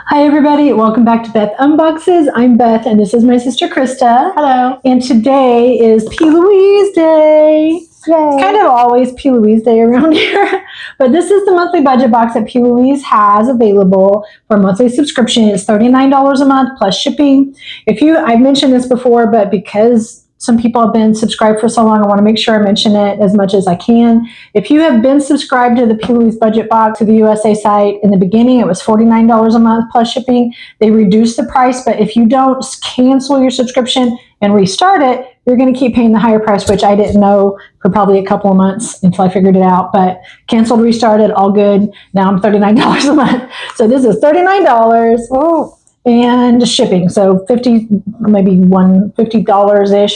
Hi everybody, welcome back to Beth Unboxes. I'm Beth and this is my sister Krista. Hello. And today is p.louise Day. Yay. It's kind of always p.louise Day around here, but this is the monthly budget box that p.louise has available for a monthly subscription. It's $39 a month plus shipping. I've mentioned this before, but because some people have been subscribed for so long, I want to make sure I mention it as much as I can. If you have been subscribed to the p.louise Budget Box to the USA site, in the beginning it was $49 a month plus shipping. They reduced the price, but if you don't cancel your subscription and restart it, you're going to keep paying the higher price, which I didn't know for probably a couple of months until I figured it out. But canceled, restarted, all good. Now I'm $39 a month. So this is $39. Oh. And shipping, so $50-ish,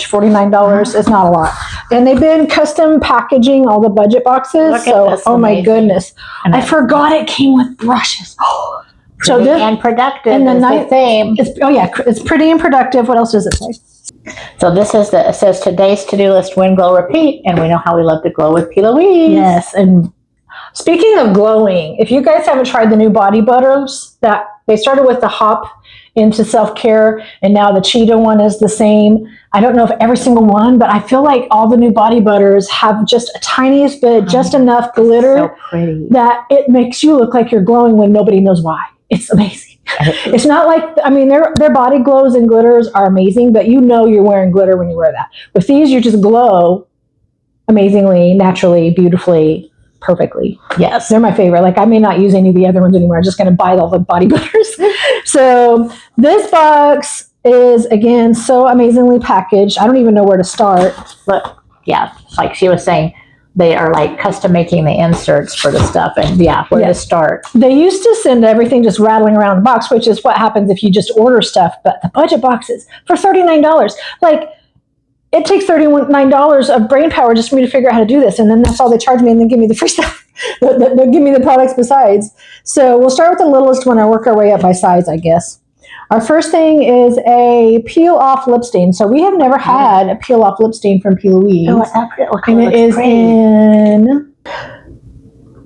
$49. It's not a lot. And they've been custom packaging all the budget boxes. So, oh my goodness, I forgot it came with brushes. So this and productive and the same. It's pretty and productive. What else does it say? So this is it says today's to-do list: win, glow, repeat, and we know how we love to glow with p.louise. Yes, and speaking of glowing, if you guys haven't tried the new body butters, that they started with the hop into self-care, and now the cheetah one is the same. I don't know if every single one, but I feel like all the new body butters have just a tiniest bit, just enough glitter that it makes you look like you're glowing when nobody knows why. It's amazing. It's not like, I mean, their body glows and glitters are amazing, but you know you're wearing glitter when you wear that. With these, you just glow amazingly, naturally, beautifully, perfectly. Yes, they're my favorite. Like, I may not use any of the other ones anymore. I'm just going to buy all the body butters. So this box is, again, so amazingly packaged. I don't even know where to start. But yeah, like she was saying, they are like custom making the inserts for the stuff, and where to start. They used to send everything just rattling around the box, which is what happens if you just order stuff. But the budget boxes for $39, like, it takes $39 of brain power just for me to figure out how to do this. And then that's all they charge me, and then give me the free stuff. They'll give me the products besides. So we'll start with the littlest one and work our way up by size, I guess. Our first thing is a peel-off lip stain. So we have never had a peel-off lip stain from p.louise. Oh, it's not pretty. And it is in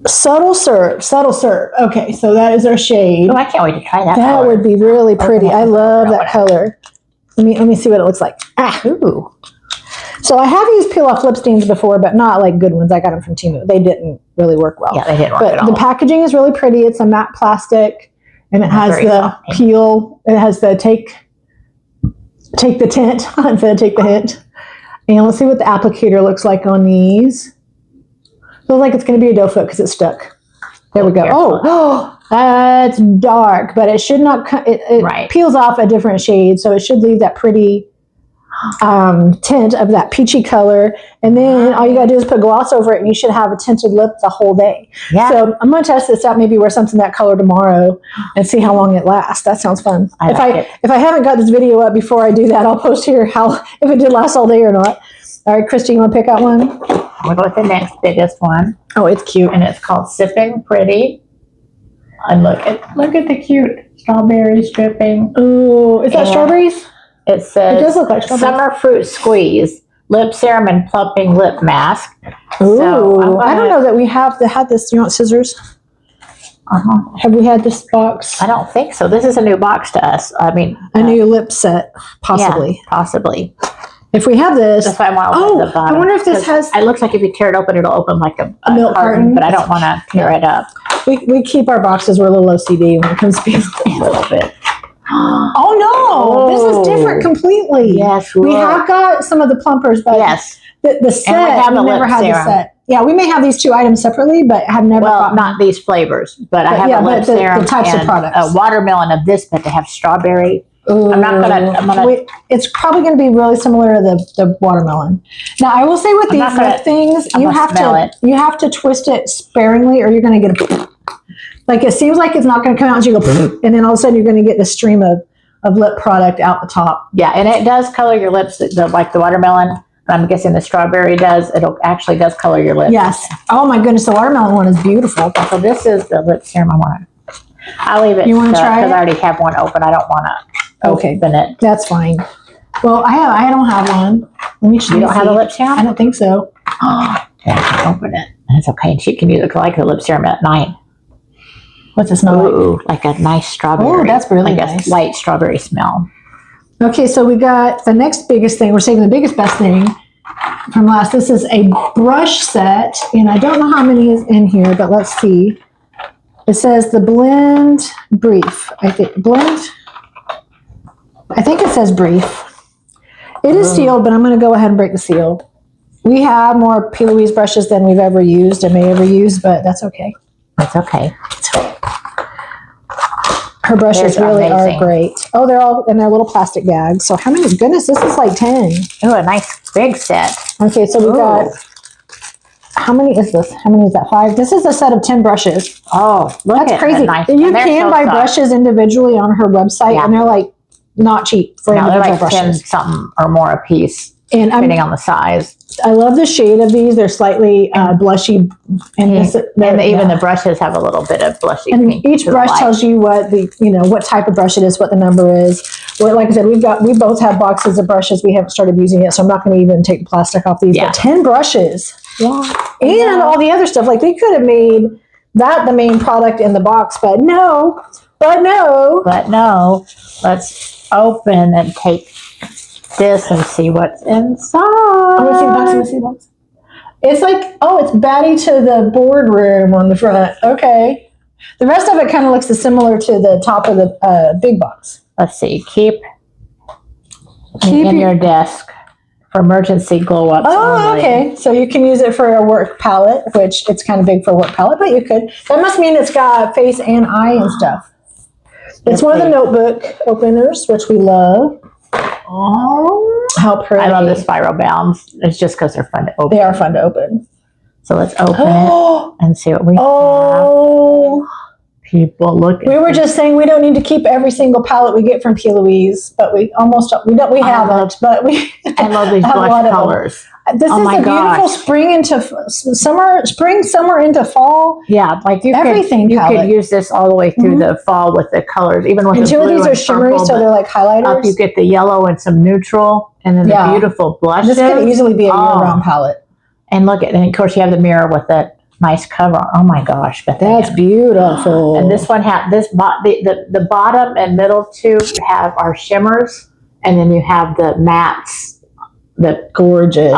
Subtle Serve. Subtle Serve. Okay, so that is our shade. Oh, I can't wait to try that. That would be really pretty. I love that color. Let me see what it looks like. Ooh. So I have used peel-off lip stains before, but not like good ones. I got them from Temu. They didn't really work well. Yeah, they didn't work at all. But the packaging is really pretty. It's a matte plastic, and it has the peel. It has the take the tint instead of take the hint. And let's see what the applicator looks like on these. Looks like it's going to be a doe foot because it's stuck. There we go. Oh, that's dark, but it should not. It peels off a different shade, so it should leave that pretty tint of that peachy color, and then all you gotta do is put gloss over it and you should have a tinted lip the whole day. So I'm gonna test this out, maybe wear something that color tomorrow and see how long it lasts. That sounds fun. If I haven't got this video up before I do that, I'll post here if it did last all day or not. All right, Christy, you want to pick out one? We'll go with the next biggest one. Oh, it's cute, and it's called Sipping Pretty. And look at the cute strawberries dripping. Ooh, is that strawberries? It says, it does look like Summer Fruit Squeeze, Lip Serum and Plumping Lip Mask. Ooh, so I don't know that we have had this. You want scissors? Have we had this box? I don't think so. This is a new box to us. I mean, a new lip set, possibly. Yeah, possibly. If we have this. That's why I want to open the bottom. I wonder if this has. It looks like if you tear it open, it'll open like a milk carton. But I don't want to tear it up. We keep our boxes. We're a little OCD when it comes to a little bit. Oh no! This is different completely. Yes, we have got some of the plumpers, but the set we never had the set. Yeah, we may have these two items separately, but have never. Well, not these flavors, but I have a lip serum the types and of products. A watermelon of this, but they have strawberry. Ooh, I'm gonna. It's probably gonna be really similar to the watermelon. Now, I will say with these lip things, you have to twist it sparingly, or you're gonna get a. Like, it seems like it's not going to come out as you go, and then all of a sudden you're going to get the stream of lip product out the top. Yeah, and it does color your lips, like the watermelon. I'm guessing the strawberry does. Actually does color your lips. Yes. Oh my goodness, the watermelon one is beautiful. So this is the lip serum I want to. I'll leave it. You want to try it? Because I already have one open. I don't want to open it. That's fine. Well, I don't have one. Let me see. You don't have a lip serum? I don't think so. Oh, yeah, I can open it. That's okay. And she can use it like the lip serum at night. What's it smell like? Ooh, like a nice strawberry. Oh, that's really like nice. a light strawberry smell. Okay, so we got the next biggest thing. We're saving the biggest, best thing from last. This is a brush set, and I don't know how many is in here, but let's see. It says the blend brief. I think it says brief. It is sealed, but I'm going to go ahead and break the seal. We have more p.louise brushes than we've ever used and may ever use, but that's okay. That's okay. Her brushes really amazing. are great. Oh, they're all in their little plastic bags. So how many? Goodness, this is like 10. Oh, a nice big set. Okay, so we got, how many is this? How many is that? 5? This is a set of 10 brushes. Oh, look That's at crazy. Nice. You And they're can so buy soft. brushes individually on her website, Yeah. and they're like not cheap for No, they're individual like 10 brushes. something or more a piece, And depending on the size. I love the shade of these. They're slightly blushy, and Even the brushes have a little bit of blushy and pink. each to the brush light. tells you what what type of brush it is, what the number is. Well, like I said, we both have boxes of brushes. We haven't started using it, so I'm not going to even take the plastic off these. Yeah. But 10 brushes, Yeah. and all the other stuff. Like they could have made that the main product in the box, but no. But no, let's open and take this and see what's inside. I want to see the box. I want to see the box. It's like, oh, it's batty to the boardroom on the front. Okay. The rest of it kind of looks similar to the top of the big box. Let's see. Keep in your desk for emergency glow ups. Oh, only. okay. So you can use it for a work palette, which it's kind of big for a work palette, but you could. That must mean it's got face and eye and stuff. It's one of the notebook openers, which we love. Oh, how pretty. I love the spiral bounds. It's just because they're fun to open. They are fun to open. So let's open it and see what we have. People, look at We were just saying we don't need to keep every single palette we get from p.louise, but we haven't, but we I love these have a lot blush of colors. This is a beautiful spring into summer into fall. Yeah, like you Everything could palette. use this all the way through the fall with the colors, even with And the two of blue these are and shimmery, purple, so they're like highlighters. up you get the yellow and some neutral, and then the beautiful blushes. This could easily be a year-round palette. And look at, and of course you have the mirror with that nice cover. Oh my gosh, Beth, That's beautiful. And this one has the bottom and middle two have our shimmers, and then you have the mattes. The gorgeous.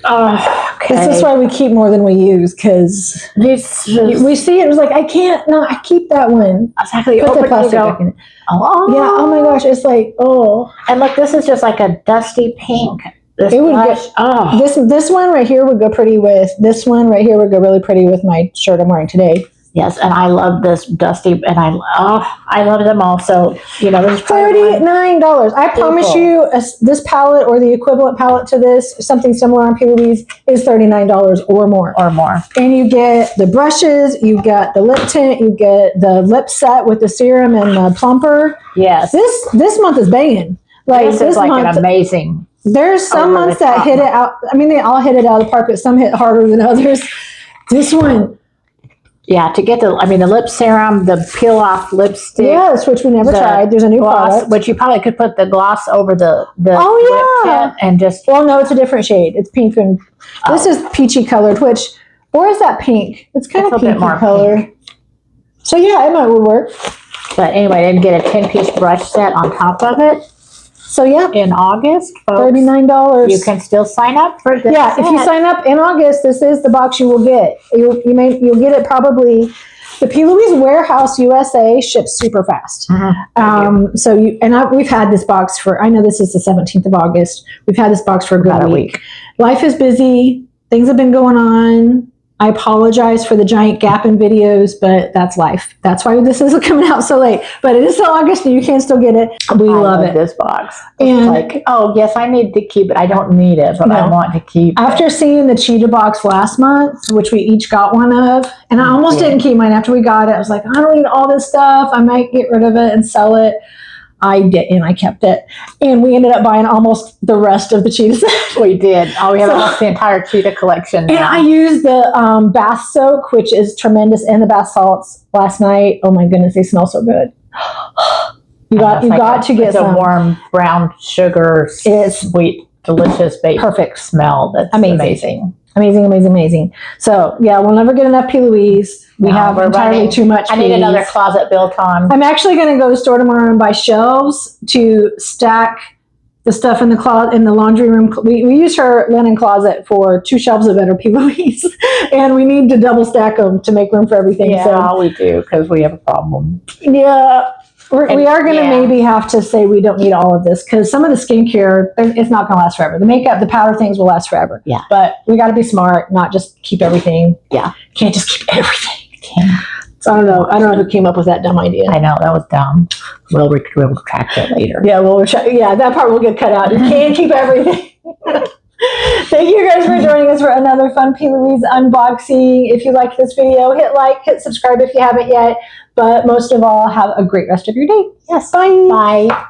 Okay. This is why we keep more than we use, because we see it. It was like, I can't. No, I keep that one. Exactly. Put the plastic back in it. Oh yeah. Oh my gosh. It's like, oh. And look, this is just like a dusty pink. This It would blush. this one right here would go pretty with this one right here would go really pretty with my shirt I'm wearing today. Yes, and I love this dusty, and I love them all. So there's $39. I promise you, this palette or the equivalent palette to this, something similar on p.louise, is $39 or more. And you get the brushes, you get the lip tint, you get the lip set with the serum and the plumper. Yes, this month is banging. Like this is like an amazing. There's some months that hit it out. I mean, they all hit it out of the park, but some hit harder than others. This one. Yeah, to get the lip serum, the peel off lipstick. Yes, which we never tried. There's a new gloss, product. which you probably could put the gloss over the lip tint and just. Well, no, it's a different shade. It's pink and this is peachy colored. Or is that pink? It's kind of pinky color. Pink. So yeah, it would work. But anyway, I didn't get a 10-piece brush set on top of it. So yeah, in August, folks, $39. you can still sign up for this. Yeah, if you sign up in August, this is the box you will get. You'll get it probably. The p.louise Warehouse USA ships super fast. We've had this box for. I know this is the 17th of August. We've had this box for a good week. Life is busy. Things have been going on. I apologize for the giant gap in videos, but that's life. That's why this is coming out so late. But it is still August, and you can still get it. We love it. This box. And like, oh yes, I need to keep it. I don't need it, but I want to keep After it. seeing the cheetah box last month, which we each got one of, and I almost didn't keep mine after we got it. I was like, I don't need all this stuff. I might get rid of it and sell it. I didn't. I kept it. And we ended up buying almost the rest of the cheetah set. We did. Oh, we have almost the entire cheetah collection now. And I used the bath soak, which is tremendous, and the bath salts last night. Oh my goodness, they smell so good. You got to get some. It's a warm brown sugar, sweet, delicious, perfect smell. That's amazing. Amazing, amazing, amazing. So yeah, we'll never get enough p.louise. We have entirely too much. I need another closet built on. I'm actually going to go to the store tomorrow and buy shelves to stack the stuff in the closet, in the laundry room. We use her linen closet for 2 shelves of it are p.louise, and we need to double stack them to make room for everything. Yeah, so we do, because we have a problem. Yeah. We are going to maybe have to say we don't need all of this, because some of the skincare, it's not going to last forever. The makeup, the powder things will last forever. Yeah. But we got to be smart, not just keep everything. Yeah. Can't just keep everything. Can't. So I don't know. I don't know who came up with that dumb idea. I know, that was dumb. We'll retract it later. Yeah, that part will get cut out. You can't keep everything. Thank you guys for joining us for another fun p.louise unboxing. If you liked this video, hit like, hit subscribe if you haven't yet. But most of all, have a great rest of your day. Yes. Bye. Bye.